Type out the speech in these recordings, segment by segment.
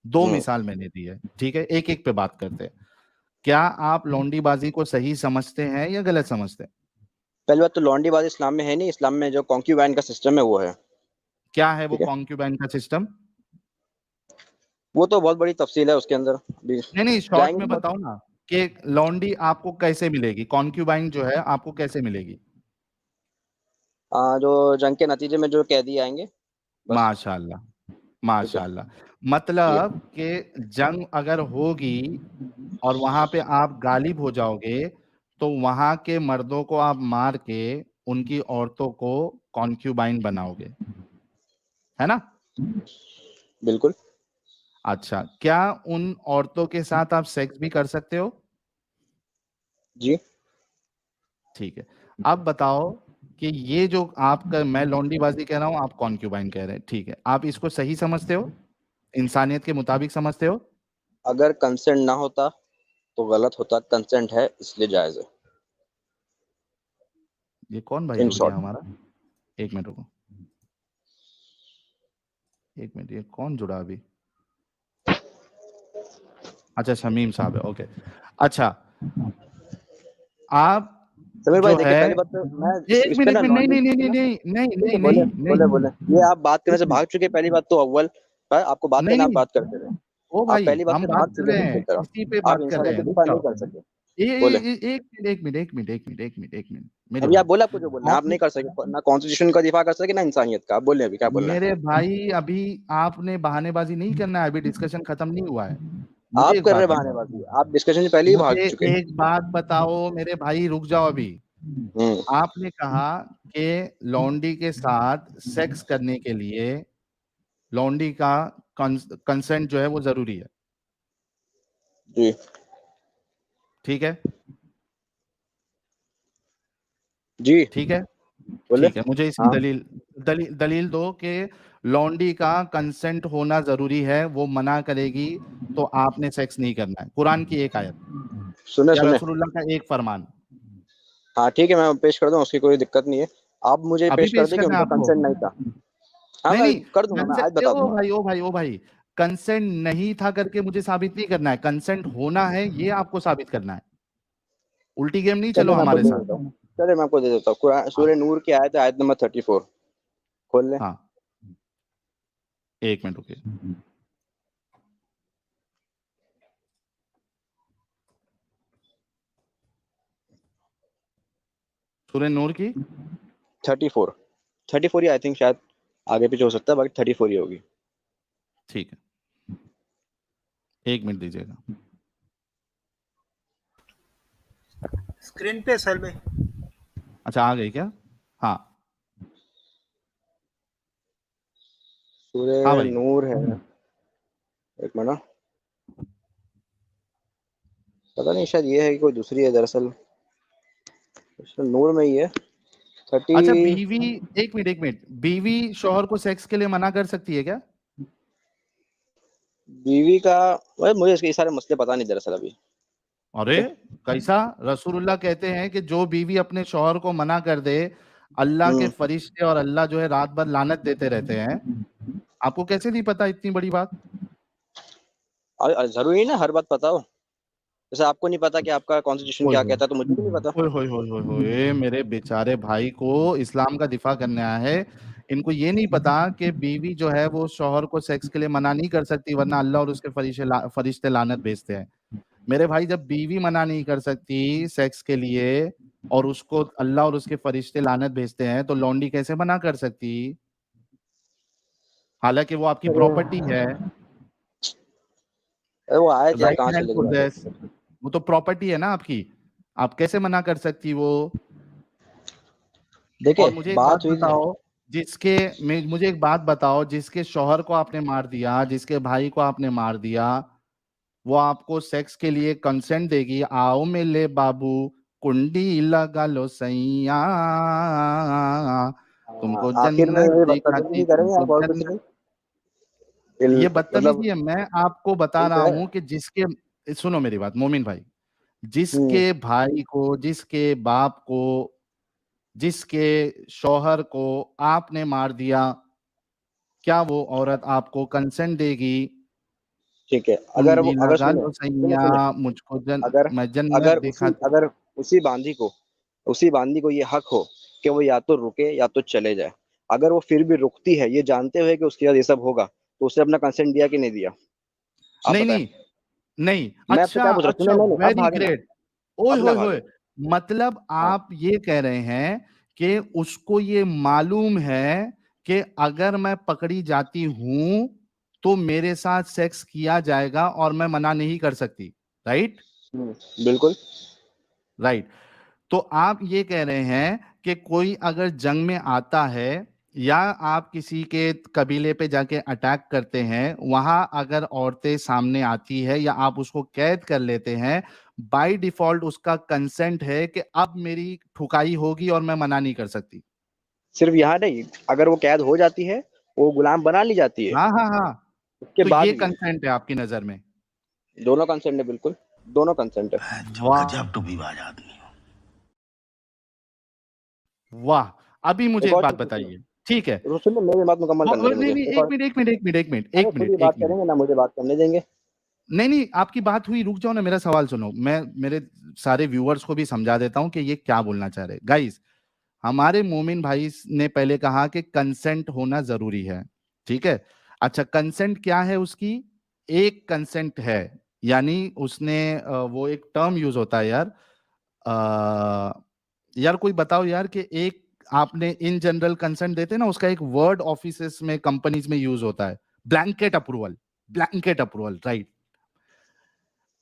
दो मिसाल मैंने दी है, ठीक है, एक एक पे बात करते हैं। क्या आप लौंडीबाजी को सही समझते हैं या गलत समझते हैं? पहली बात तो लॉन्डीबाजी इस्लाम में है नहीं, इस्लाम में जो कॉन्क्यूबाइन का सिस्टम है वो है। क्या है वो ठीक है, कॉन्क्यूबाइन का सिस्टम? वो तो बहुत बड़ी तफसील है उसके अंदर भी नहीं शॉर्ट जाएंगे में तो बताओ ना कि लौंडी आपको कैसे मिलेगी, कॉन्क्यूबाइन जो है आपको कैसे मिलेगी? जो जंग के नतीजे में जो कैदी आएंगे, बस। माशाल्लाह, ठीक है, माशाल्लाह। ये मतलब कि जंग अगर होगी और वहां पे आप गालिब हो जाओगे तो वहां के मर्दों को आप मार के उनकी औरतों को कॉन्क्यूबाइन बनाओगे, है ना? बिल्कुल। अच्छा, क्या उन औरतों के साथ आप सेक्स भी कर सकते हो? जी, ठीक है। अब बताओ कि ये जो आपका, मैं लौंडीबाजी कह रहा हूं, आप कॉन्क्यूबाइन कह रहे हैं, ठीक है, आप इसको सही समझते हो, इंसानियत के मुताबिक समझते हो? अगर कंसेंट ना होता तो गलत होता, कंसेंट है इसलिए जायज है। ये कौन भाई इन जुड़ गया शॉर्ट, हमारा? एक मिनट रुको, एक मिनट, ये कौन जुड़ा अभी? अच्छा शमीम साहब है, ओके। अच्छा, आप समीर भाई जो देखिए, है, पहली बात तो मैं एक इस पे मिनट, ना एक मिनट, नहीं लॉन्डी, नहीं नहीं नहीं नहीं नहीं ठीक है, नहीं बोले नहीं नहीं बोले बोले, ये आप बात करने एक से मिनट, भाग चुके। पहली बात तो अव्वल पर आपको बात करना, आप नहीं, बात करते रहे। ओ आप भाई पहली बात हम से बात भाग कर चुके रहे दूसरी हैं, तरफ। इसी पे आप बात कर रहे इंसानियत हैं, की रुक दिफा नहीं जाओ। कर सके। बोले, एक मिनट, एक मिनट, एक मिनट, एक मिनट, एक मिनट, एक मिनट, मेरे अभी भाई, आप बोले, आपको जो बोलना है आप आपने, नहीं कर सके, ना कॉन्स्टिट्यूशन का दिफा कर सके ना इंसानियत का। आप बोले अभी क्या बोलना है। मेरे भाई अभी आपने बहानेबाजी नहीं करना है, अभी डिस्कशन खत्म नहीं हुआ है। मुझे आप एक कर बात रहे बताओ, बहानेबाजी, आप डिस्कशन से पहले ही भाग मुझे चुके। एक बात बताओ मेरे भाई, रुक जाओ अभी। हम्म। आपने कहा कि लौंडी के साथ सेक्स करने के लिए लौंडी का कंसेंट जो है वो जरूरी है, जी, ठीक है? जी, ठीक है, बोले। ठीक है, मुझे इसकी हाँ, दलील दो कि लौंडी का कंसेंट होना जरूरी है, वो मना करेगी तो आपने सेक्स नहीं करना है, कुरान की एक आयत सुने या सुने। रसूलुल्लाह का एक फरमान। हाँ ठीक है, मैं पेश कर दूं, उसकी कोई दिक्कत नहीं है। आप मुझे अभी पेश कर पेश दें कि करना है उनका आपको? कंसेंट नहीं था। हाँ नहीं मैं नहीं, कर दूंगा, मैं आज कंसेंट, बता ओ दूंगा। भाई, ओ भाई, ओ भाई, कंसेंट नहीं था करके मुझे साबित नहीं करना है, कंसेंट होना है ये आपको साबित करना है। उल्टी गेम नहीं चलो चलिए मैं आपको हमारे दे साथ। देता हूँ, चलिए मैं आपको दे देता हूँ। कुरान हाँ, सूरह नूर की आयत है, आयत नंबर 34। खोल ले। हाँ, एक मिनट रुकिए। सूरह नूर की, 34, 34 ही आई थिंक, शायद आगे पीछे हो सकता है, बाकी 34 ही होगी। ठीक है, एक मिनट दीजिएगा। स्क्रीन पे सर में। अच्छा आ गई क्या? हाँ, हाँ सूरह भाई, नूर है, एक मिनट, पता नहीं शायद ये है कि कोई दूसरी है दरअसल। सूरह नूर में ही है, 30। अच्छा बीवी, एक मिनट, एक मिनट, बीवी शौहर को सेक्स के लिए मना कर सकती है क्या? बीवी का, मुझे इसके सारे मसले पता नहीं दरअसल अभी। ठीक अरे है। कैसा, रसूलुल्लाह कहते हैं कि जो बीवी अपने शौहर को मना कर दे, अल्लाह के हम्म। फरिश्ते और अल्लाह जो है रात भर लानत देते रहते हैं। आपको कैसे नहीं पता इतनी बड़ी बात? और जरूरी ना हर बात पता हो। जैसे आपको नहीं पता कि आपका कॉन्स्टिट्यूशन ओए क्या होए, कहता है, तो मुझे भी नहीं पता। ओए होए होए होए होए, मेरे बेचारे भाई को इस्लाम का दिफा करने आया है। इनको ये नहीं पता कि बीवी जो है वो शौहर को सेक्स के लिए मना नहीं कर सकती, वरना अल्लाह और उसके फरिश्ते लानत भेजते हैं। मेरे भाई, जब बीवी मना नहीं कर सकती सेक्स के लिए और उसको अल्लाह और उसके फरिश्ते लानत भेजते हैं, तो लौंडी कैसे मना कर सकती? हालांकि वो आपकी अरे प्रॉपर्टी है, अरे वो आयत यार राइट कहाँ हैंड चले टू गए। दिस, वो तो प्रॉपर्टी है ना आपकी, आप कैसे मना कर सकती वो? और देखिए मुझे एक बात बात हुई थी। बताओ, मुझे एक बात बताओ, जिसके शौहर को आपने मार दिया, जिसके भाई को आपने मार दिया, वो आपको सेक्स के लिए कंसेंट देगी? आओ मेले बाबू, कुंडी लगा लो सैया, तुमको आखिर में जन्नत ये दिखाती, बदतमीजी करेंगे तुमको आप और कुछ जन्नत। नहीं। ये मतलब बदतमीजी है, मैं आपको बता ये रहा तो है। हूं कि जिसके, सुनो मेरी बात मोमिन भाई, हम्म। जिसके भाई को, जिसके बाप को, जिसके शौहर को आपने मार दिया, क्या वो औरत आपको कंसेंट देगी ठीक है, तुम अगर वो, भी अगर लगा सुने लो सुने सैया सुने, मुझको अगर मैं जन्नत दिखा। अगर उसी बांदी को ये हक हो कि वो या तो रुके या तो चले जाए, अगर वो फिर भी रुकती है ये जानते हुए कि उसके साथ ये सब होगा, तो उसने अपना कंसेंट दिया कि नहीं दिया? आप नहीं बताएं। नहीं नहीं, मैं आपसे अच्छा क्या पूछ रहा हूँ, अच्छा, सुने, नहीं नहीं, अब वेरी भागे ना, ग्रेट। ओए अब ना होए भागे। होए, मतलब हाँ, आप ये कह रहे हैं कि उसको ये मालूम है कि अगर मैं पकड़ी जाती हूं तो मेरे साथ सेक्स किया जाएगा और मैं मना नहीं कर सकती, राइट? बिल्कुल। राइट। तो आप ये कह रहे हैं कि कोई अगर जंग में आता है या आप किसी के कबीले पे जाके अटैक करते हैं, वहां अगर औरतें सामने आती है या आप उसको कैद कर लेते हैं, बाय डिफॉल्ट उसका कंसेंट है कि अब मेरी ठुकाई होगी और मैं मना नहीं कर सकती। सिर्फ यहाँ नहीं, अगर वो कैद हो जाती है, वो गुलाम बना ली जाती है, हाँ हाँ हाँ, उसके तो बाद ये भी कंसेंट है आपकी नजर में? दोनों कंसेंट है, बिल्कुल दोनों कंसेंट है। वाह वाह। अभी मुझे एक एक और बात चीज सुनो, बताइए, ठीक है? सुनो, मेरी बात मुकम्मल करने दे नहीं मुझे, नहीं, एक एक और। मिनट एक मिनट एक मिनट एक मिनट अरे एक खुद मिनट ही एक बात मिनट। करेंगे ना, मुझे बात करने देंगे? नहीं नहीं, आपकी बात हुई, रुक जाओ ना, मेरा सवाल सुनो। मैं मेरे सारे व्यूअर्स को भी समझा देता हूं कि ये क्या बोलना चाह रहे। गाइस, हमारे मोमिन भाई ने पहले कहा कि कंसेंट होना जरूरी है, ठीक है? अच्छा, कंसेंट क्या है उसकी? एक कंसेंट है, यानी उसने वो एक टर्म यूज होता है यार, यार कोई बताओ यार, कि एक आपने इन जनरल कंसेंट देते ना, उसका एक वर्ड ऑफिसेस में कंपनीज में यूज होता है, blanket approval. Blanket approval, right?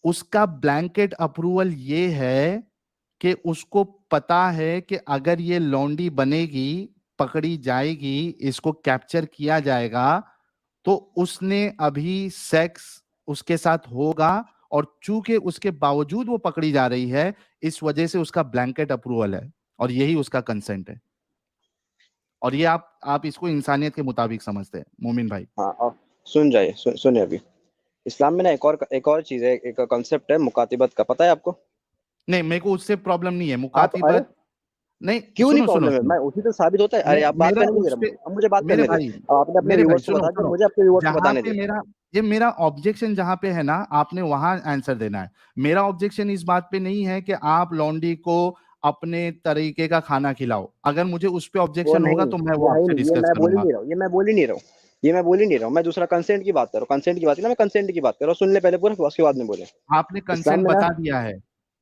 उसका ब्लैंकेट अप्रूवल ये है कि उसको पता है कि अगर ये लौंडी बनेगी, पकड़ी जाएगी, इसको कैप्चर किया जाएगा, तो उसने अभी सेक्स उसके साथ होगा, और चूंकि उसके बावजूद वो पकड़ी जा रही है, इस वजह से उसका ब्लैंकेट अप्रूवल है, और यही उसका कंसेंट है। और ये आप इसको इंसानियत के मुताबिक समझते हैं मोमिन भाई? हाँ, और सुन जाइए, सुनिए अभी। इस्लाम में ना एक और चीज है, एक कॉन्सेप्ट है मुकातिबत का, पता है आपको? नहीं, मेरे को उससे प्रॉब्लम नहीं है, आप, अरे मुकातिबत। नहीं, क्यों नहीं सुनो सुनो प्रॉब्लम है, सुनो। मैं उसी से साबित होता है। अरे आप बात मेरा करने नहीं दे उस रहा पे, मुझे, अब मुझे बात मेरे करने दे। भाई, अब आपने अपने मेरे भाई व्यूवर्स को सुनो बता दिया, सुनो, मुझे अपने व्यूवर्स को जहां बताने पे दे। मेरा, ये मेरा ऑब्जेक्शन जहां पे है ना, आपने वहां आंसर देना है। मेरा ऑब्जेक्शन इस बात पे नहीं है कि आप लॉन्डी को अपने तरीके का खाना खिलाओ। अगर मुझे उस पे वो ऑब्जेक्शन होगा नहीं, तो मैं वो ये है ही आपसे नहीं, ये डिस्कस मैं बोल ही करूंगा। नहीं रहा हूँ, मैं दूसरा कंसेंट की बात कर रहा हूँ, कंसेंट की बात है ना, मैं कंसेंट की बात कर रहा हूँ, सुन ले पहले पूरा, उसके बाद में बोले। आपने इस्लाम कंसेंट में ना बता दिया है,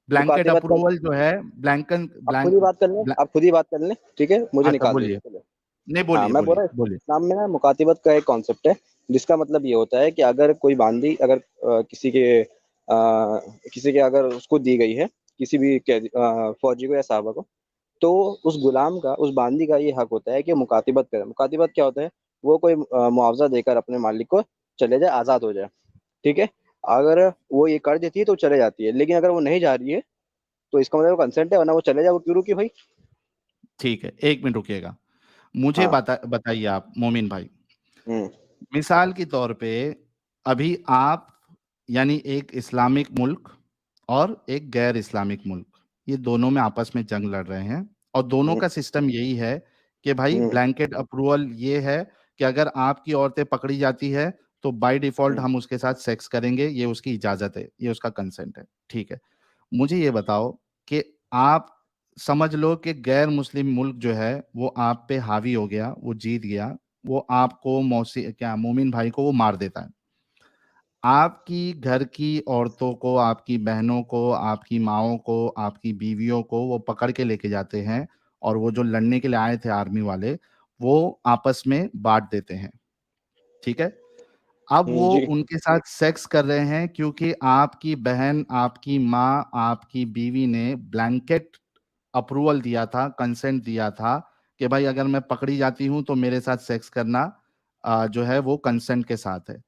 ब्लैंकेट मुकातिबत का, अप्रूवल जो है, ब्लैंकन आप खुद ही ब्लैंक बात कर लें, ब्लैंक। आप खुद ही बात कर लें, ठीक है, मुझे अच्छा निकाल बोलिए, दीजिए चलो। नहीं हाँ, बोलिए मैं बोल बोलिए रहा बोलिए। इस्लाम में ना मुकातिबत का एक कॉन्सेप्ट है, जिसका मतलब ये होता है कि अगर कोई बांदी, अगर किसी के अगर उसको दी गई है, किसी भी फौजी को या साहबा को, तो उस गुलाम का, उस बांदी का ये हक होता है कि मुकातिबत करे। मुकातिबत क्या होता है? वो कोई मुआवजा देकर अपने मालिक को चले जाए, आज़ाद हो जाए, ठीक है। अगर वो ये कर देती है तो चले जाती है, लेकिन अगर वो नहीं जा रही है तो इसका मतलब कंसेंट है, वरना वो चले जाए, वो क्यों रुकी भाई? ठीक है, एक मिनट रुकिएगा। मुझे हाँ। बताइए आप मोमिन भाई, हम्म। मिसाल के तौर पे, अभी आप, यानी एक इस्लामिक मुल्क और एक गैर इस्लामिक मुल्क, ये दोनों में आपस में जंग लड़ रहे हैं, और दोनों हम्म। का सिस्टम यही है कि भाई हम्म। ब्लैंकेट अप्रूवल ये है कि अगर आपकी औरतें पकड़ी जाती है तो बाय डिफॉल्ट हम्म। हम उसके साथ सेक्स करेंगे, ये उसकी इजाजत है, ये उसका कंसेंट है, ठीक है? मुझे ये बताओ कि आप समझ लो कि गैर मुस्लिम मुल्क जो है वो आप पे हावी हो गया, वो जीत गया, वो आपको मौसी क्या मोमिन भाई को वो मार देता है, आपकी घर की औरतों को, आपकी बहनों को, आपकी माओं को, आपकी बीवियों को वो पकड़ के लेके जाते हैं, और वो जो लड़ने के लिए आए थे आर्मी वाले, वो आपस में बांट देते हैं, ठीक है? अब वो जी। उनके साथ सेक्स कर रहे हैं क्योंकि आपकी बहन, आपकी माँ, आपकी बीवी ने ब्लैंकेट अप्रूवल दिया था, कंसेंट दिया था कि भाई अगर मैं पकड़ी जाती हूं तो मेरे साथ सेक्स करना जो है वो कंसेंट के साथ है।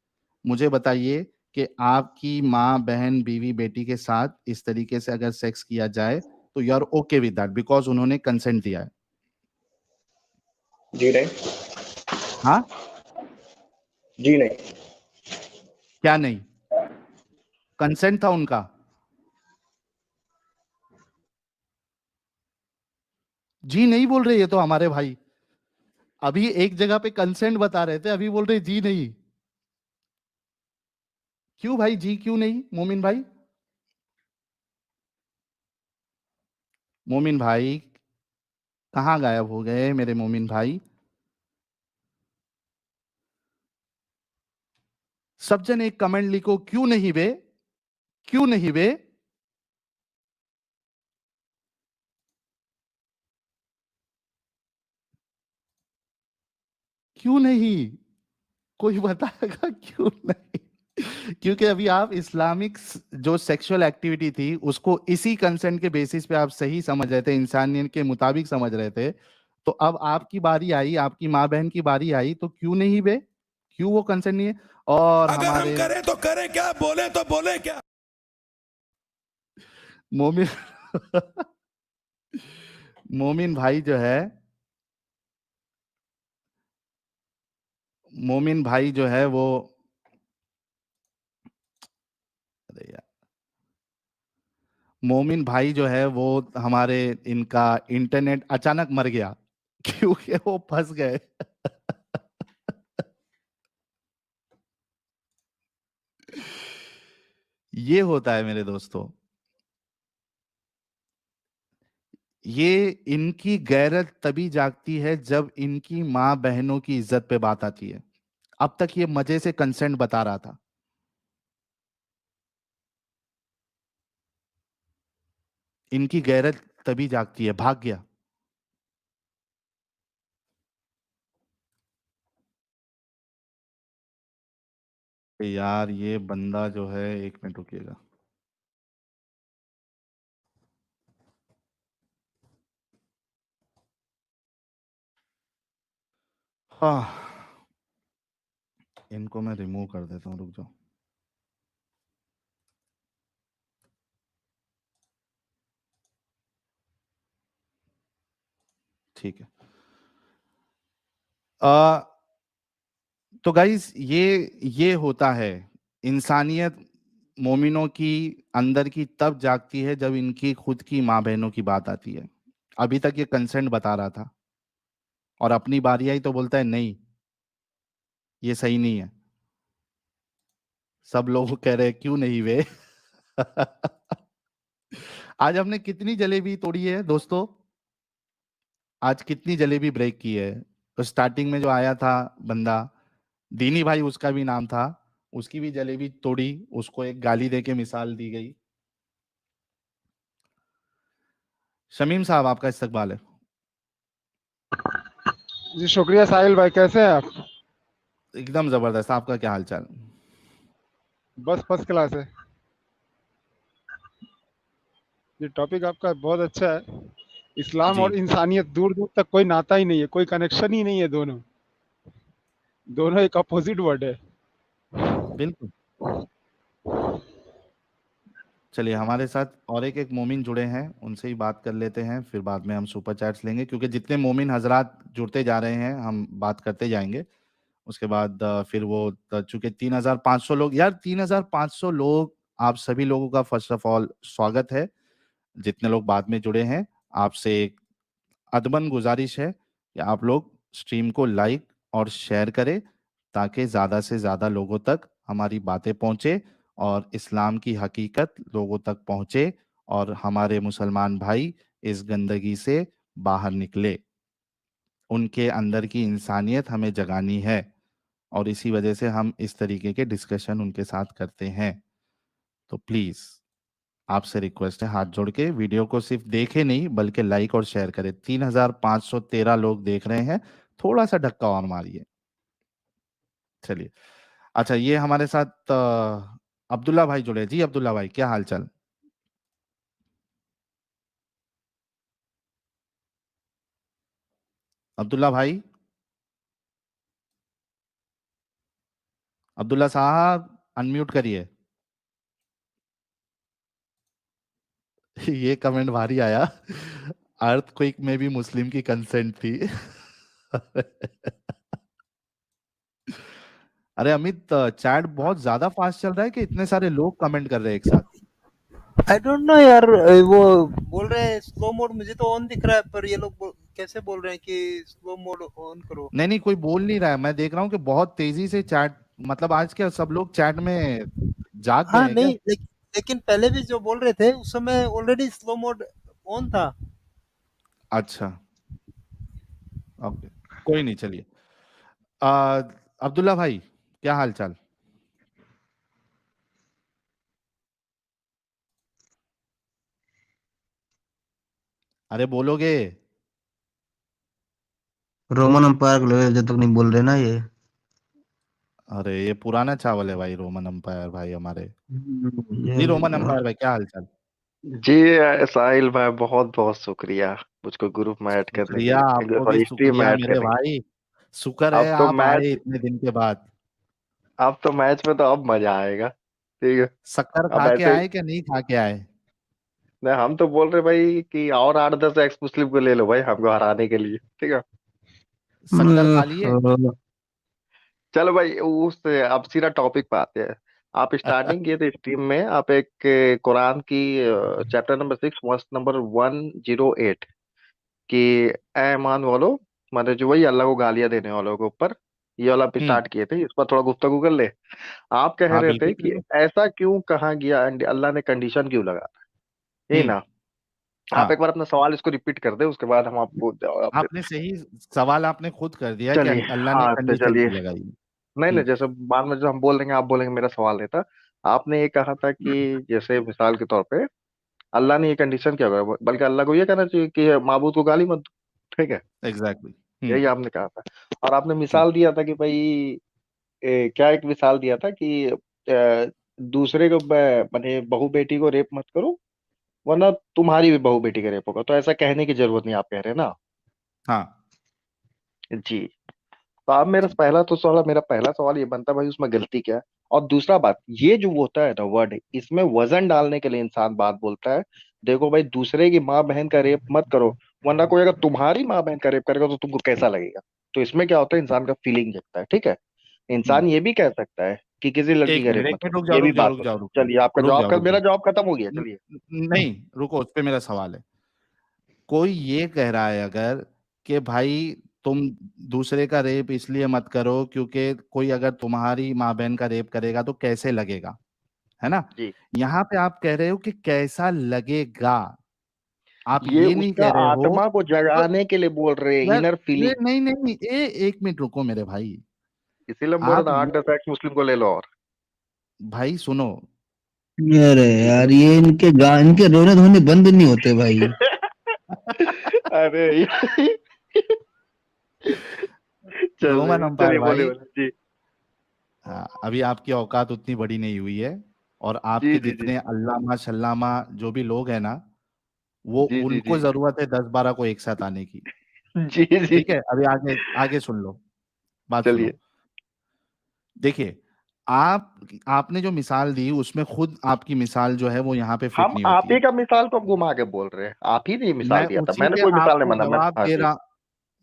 मुझे बताइए कि आपकी माँ, बहन, बीवी, बेटी के साथ इस तरीके से अगर सेक्स किया जाए तो you are okay with that, because उन्होंने कंसेंट दिया है। जी नहीं। हाँ? जी नहीं। क्या नहीं? कंसेंट था उनका। जी नहीं बोल रहे ये तो हमारे भाई, अभी एक जगह पे कंसेंट बता रहे थे, अभी बोल रहे जी नहीं। क्यों भाई जी, क्यों नहीं मोमिन भाई? मोमिन भाई कहाँ गायब हो गए मेरे मोमिन भाई? सब जन एक कमेंट लिखो, क्यों नहीं बे, क्यों नहीं बे? क्यों नहीं? कोई बताएगा क्यों नहीं? क्योंकि अभी आप इस्लामिक जो सेक्सुअल एक्टिविटी थी उसको इसी कंसेंट के बेसिस पे आप सही समझ रहे थे, इंसानियत के मुताबिक समझ रहे थे। तो अब आपकी बारी आई, आपकी माँ बहन की बारी आई, तो क्यों नहीं बे? क्यों वो कंसेंट नहीं है? और अगर हम हमारे करें तो करें क्या, बोले तो बोले क्या? मोमिन मोमिन भाई जो है, मोमिन भाई जो है वो, अरे यार, मोमिन भाई जो है वो हमारे, इनका इंटरनेट अचानक मर गया क्योंकि वो फंस गए ये होता है मेरे दोस्तों, ये इनकी गैरत तभी जागती है जब इनकी माँ बहनों की इज्जत पे बात आती है। अब तक ये मजे से कंसेंट बता रहा था, इनकी गैरत तभी जागती है, भाग गया। यार ये बंदा जो है, एक मिनट रुकिएगा। हाँ, इनको मैं रिमूव कर देता हूँ, रुक जाओ। ठीक है। तो गाइस ये होता है, इंसानियत मोमिनों की अंदर की तब जागती है जब इनकी खुद की माँ बहनों की बात आती है। अभी तक ये कंसेंट बता रहा था और अपनी बारी आई तो बोलता है नहीं, ये सही नहीं है। सब लोग कह रहे हैं क्यों नहीं वे आज हमने कितनी जलेबी तोड़ी है दोस्तों? आज कितनी जलेबी ब्रेक की है? तो स्टार्टिंग में जो आया था बंदा, दीनी भाई उसका भी नाम था, उसकी भी जलेबी तोड़ी, उसको एक गाली देके मिसाल दी गई। शमीम साहब आपका इस्तकबाल है। जी शुक्रिया साहिल भाई, कैसे हैं आप? एकदम जबरदस्त, आपका क्या हाल चाल? बस फर्स्ट क्लास है। ये टॉपिक आपका बहुत अच्छा है। इस्लाम जी और इंसानियत दूर दूर तक कोई नाता ही नहीं है, कोई कनेक्शन ही नहीं है। दोनों दोनों एक अपोजिट वर्ड है। बिल्कुल। चलिए, हमारे साथ और एक एक मोमिन जुड़े हैं, उनसे ही बात कर लेते हैं, फिर बाद में हम सुपर चैट्स लेंगे, क्योंकि जितने मोमिन हजरात जुड़ते जा रहे हैं हम बात करते जाएंगे। उसके बाद फिर वो चूंकि 3,500 लोग, यार 3,500 लोग, आप सभी लोगों का फर्स्ट ऑफ ऑल स्वागत है। जितने लोग बाद में जुड़े हैं, आपसे एक अदबन गुजारिश है कि आप लोग स्ट्रीम को लाइक और शेयर करें, ताकि ज़्यादा से ज़्यादा लोगों तक हमारी बातें पहुंचे और इस्लाम की हकीकत लोगों तक पहुंचे और हमारे मुसलमान भाई इस गंदगी से बाहर निकले। उनके अंदर की इंसानियत हमें जगानी है और इसी वजह से हम इस तरीके के डिस्कशन उनके साथ करते हैं। तो प्लीज़ आपसे रिक्वेस्ट है, हाथ जोड़ के वीडियो को सिर्फ देखे नहीं बल्कि लाइक और शेयर करें। 3,513 लोग देख रहे हैं, थोड़ा सा धक्का और मारिए। चलिए, अच्छा ये हमारे साथ अब्दुल्ला भाई जुड़े। जी अब्दुल्ला भाई, क्या हाल चाल? अब्दुल्ला भाई, अब्दुल्ला साहब अनम्यूट करिए ये कमेंट भारी आया, अर्थक्वेक में भी मुस्लिम की कंसेंट थी अरे अमित, चैट बहुत ज्यादा फास्ट चल रहा है कि इतने सारे लोग कमेंट कर रहे हैं एक साथ? आई डोंट नो यार, वो बोल रहे हैं स्लो मोड, मुझे तो ऑन दिख रहा है, पर ये लोग कैसे बोल रहे हैं कि स्लो मोड ऑन करो? नहीं नहीं, कोई बोल नहीं रहा है, मैं देख रहा हूँ कि बहुत तेजी से चैट, मतलब आज क्या सब लोग चैट में जाग गए हाँ हैं क्या? नहीं, लेकिन पहले भी जो बोल रहे थे उस समय ऑलरेडी स्लो मोड ऑन था। अच्छा, ओके, कोई नहीं, चलिए। आ, अब्दुल्ला भाई, क्या हाल चाल? अरे बोलोगे? रोमन अंपायर को लगे जब तक नहीं बोल रहे ना ये। अरे ये पुराना चावल है भाई, रोमन अंपायर भाई हमारे। जी रोमन ये अंपायर भाई, क्या हाल चाल? जी साहिल भाई, बहुत बहुत शुक्रिया मुझको ग्रुप में ऐड करने के शुक्रिया, लिए, आपको भी सॉरी टीम में शुक्रिया ऐड मेरे करने के भाई। शुक्र लिए। है आप आए इतने दिन के बाद। अब तो मैच में तो अब मजा आएगा, ठीक है। शक्कर अब खा के ऐसे आए कि नहीं खा के आए? नहीं, हम तो बोल रहे भाई कि और 8-10 एक्स मुस्लिम को ले लो भाई हमको हराने के लिए, ठीक है। शक्कर खा लिए? चलो भाई, उस अब सीधा टॉपिक पे आते हैं। आप स्टार्टिंग किए थे स्ट्रीम में, आप एक कुरान की चैप्टर नंबर 6 वर्स नंबर 108 कि ऐ ईमान वालो, मतलब जो वही अल्लाह को गालियां देने वालों के ऊपर, ये वाला आप हम्म। स्टार्ट किए थे। इस पर थोड़ा गुफ्तगू कर ले। आप कह हाँ रहे थे बिल्कुल कि करिए। ऐसा क्यों कहा गया and अल्लाह ने कंडीशन क्यों लगा, यही हम्म। ना। आप एक हाँ, बार अपना सवाल इसको रिपीट कर दे, उसके बाद हम आपको जवाब आपने देते सही सवाल आपने खुद कर दिया हैं। कि चलिए, अल्लाह ने हाँ तो कंडीशन चलिए। क्यों लगाई। नहीं नहीं, हम्म। जैसे बाद में जो हम बोल देंगे आप बोलेंगे मेरा सवाल नहीं था। आपने ये कहा था कि जैसे मिसाल के तौर पे अल्लाह ने ये कंडीशन क्या करा, बल्कि अल्लाह को ये कहना चाहिए कि माबूद को गाली मत दो, ठीक है। एग्जैक्टली। हम्म। यही आपने कहा था। और आपने हम्म। मिसाल दिया था कि भाई क्या एक मिसाल दिया था कि दूसरे को माने बहू बेटी को रेप मत करो, वरना तुम्हारी भी बहू बेटी का रेप होगा। तो ऐसा कहने की जरूरत नहीं, आप कह रहे हैं ना। हाँ। जी। तो आप मेरा जी। पहला तो सवाल, मेरा पहला सवाल ये बनता है भाई, उसमें गलती क्या है। और दूसरा बात, ये जो होता है ना वर्ड, इसमें वजन डालने के लिए इंसान बात बोलता है। देखो भाई, दूसरे की माँ बहन का रेप मत करो, वरना कोई अगर तुम्हारी माँ बहन का रेप करेगा तो तुमको कैसा लगेगा। तो इसमें क्या होता है, इंसान का फीलिंग जगता है, ठीक है। हम्म। इंसान ये भी कह सकता है कि किसी लड़की का रेप एक मत मिनट, करो, रुक जाओ ये भी रुक जाओ बात रुक हो जाओ सकती रुक है। जाओ चलिए, आपका रुक जवाब जाओ कर, रुक मेरा जाओ। जवाब खत्म हो गया, न- चलिए। नहीं रुको, उस पे मेरा सवाल है। कोई ये कह रहा है अगर कि भाई तुम दूसरे का रेप इसलिए मत करो क्योंकि कोई अगर तुम्हारी माँ बहन का रेप करेगा तो कैसे लगेगा, है ना? जी। यहाँ पे आप कह रहे हो कि कैसा लगेगा, आप ये ये नहीं उसका कह रहे हो। आत्मा को तो जगाने के लिए बोल रहे हैं, यार इनर ये फीलिंग। नहीं नहीं, एक मिनट रुको मेरे भाई। इसीलिए हम बोल आप रहे थे ये 8-10 एक्स मुस्लिम को ले लो और। भाई सुनो। अरे जी यार, बोलिए। ये इनके रोने धोने बंद नहीं होते भाई। अरे रोमन चलिए अंपायर चलिए, बोलिए भाई, बोलिए जी। हाँ, अभी आपकी औकात उतनी बड़ी नहीं हुई है। और जी आपके जी जी जितने अल्लामा शल्लामा जो भी लोग हैं ना, वो जी जी उनको जी जरूरत है 10-12 को एक साथ आने की। जी जी। ठीक है, अभी आगे आगे सुन लो, बात चलिए। सुनो। देखिए, आपने जो मिसाल दी उसमें खुद आपकी मिसाल जो है वो यहाँ पे फिट हम नहीं आप होती ही है। का मिसाल को हम घुमा के बोल रहे हैं, आप ही ने ये मैं मिसाल दिया था, उसी मैंने पे कोई मिसाल नहीं आपको बना, मैं जवाब हाँ दे जी। रहा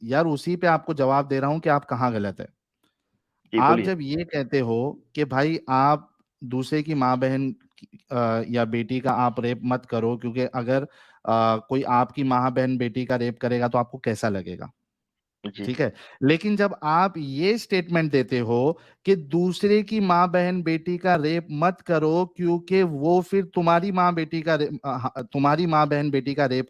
यार, उसी पे आपको जवाब दे रहा हूं कि आप कहाँ गलत है। जी आप बोलिए। जब ये कहते हो कि भाई आप दूसरे की माँ बहन या बेटी का आप रेप मत करो क्योंकि अगर कोई आपकी माँ बहन बेटी का रेप करेगा तो आपको कैसा लगेगा, जी ठीक है। लेकिन जब आप ये स्टेटमेंट देते हो कि दूसरे की माँ बहन बेटी का रेप मत करो क्योंकि वो फिर तुम्हारी माँ बहन बेटी का रेप